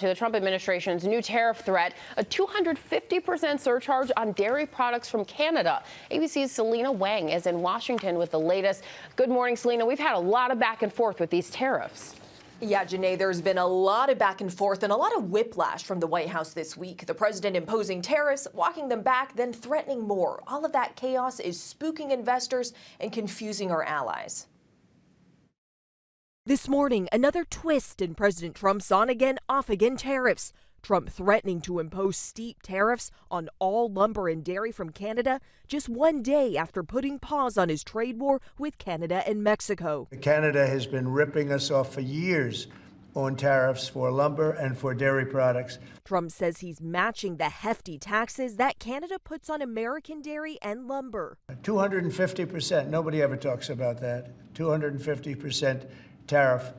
To the Trump administration's new tariff threat, a 250% surcharge on dairy products from Canada. ABC's Selena Wang is in Washington with the latest. Good morning, Selena. We've had a lot of back and forth with these tariffs. Yeah, Janae, there's been a lot of back and forth and a lot of whiplash from the White House this week. The president imposing tariffs, walking them back, then threatening more. All of that chaos is spooking investors and confusing our allies. This morning, another twist in President Trump's on-again, off-again tariffs. Trump threatening to impose steep tariffs on all lumber and dairy from Canada just one day after putting pause on his trade war with Canada and Mexico. Canada has been ripping us off for years on tariffs for lumber and for dairy products. Trump says he's matching the hefty taxes that Canada puts on American dairy and lumber. 250%. Nobody ever talks about that. 250% tariff,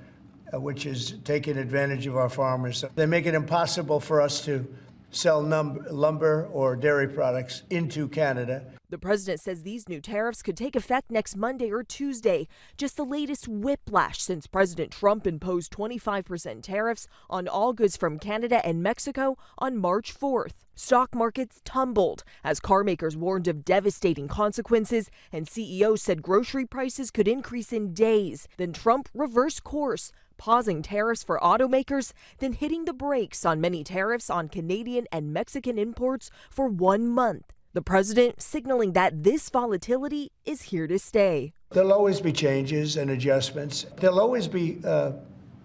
which is taking advantage of our farmers. They make it impossible for us to sell lumber or dairy products into Canada. The president says these new tariffs could take effect next Monday or Tuesday, just the latest whiplash since President Trump imposed 25% tariffs on all goods from Canada and Mexico on March 4th. Stock markets tumbled as car makers warned of devastating consequences, and CEOs said grocery prices could increase in days. Then Trump reversed course, pausing tariffs for automakers, then hitting the brakes on many tariffs on Canadian and Mexican imports for 1 month. The president signaling that this volatility is here to stay. There'll always be changes and adjustments. There'll always be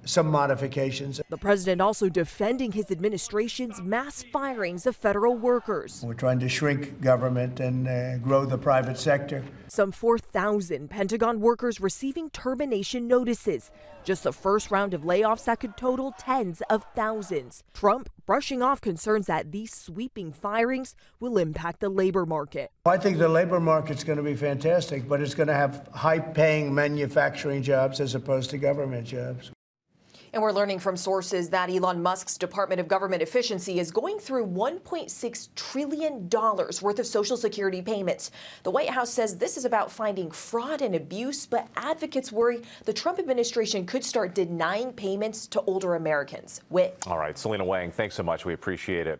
some modifications. The president also defending his administration's mass firings of federal workers. We're trying to shrink government and grow the private sector. Some 4,000 Pentagon workers receiving termination notices. Just the first round of layoffs that could total tens of thousands. Trump brushing off concerns that these sweeping firings will impact the labor market. I think the labor market's going to be fantastic, but it's going to have high-paying manufacturing jobs as opposed to government jobs. And we're learning from sources that Elon Musk's Department of Government Efficiency is going through $1.6 trillion worth of Social Security payments. The White House says this is about finding fraud and abuse, but advocates worry the Trump administration could start denying payments to older Americans. All right, Selena Wang, thanks so much. We appreciate it.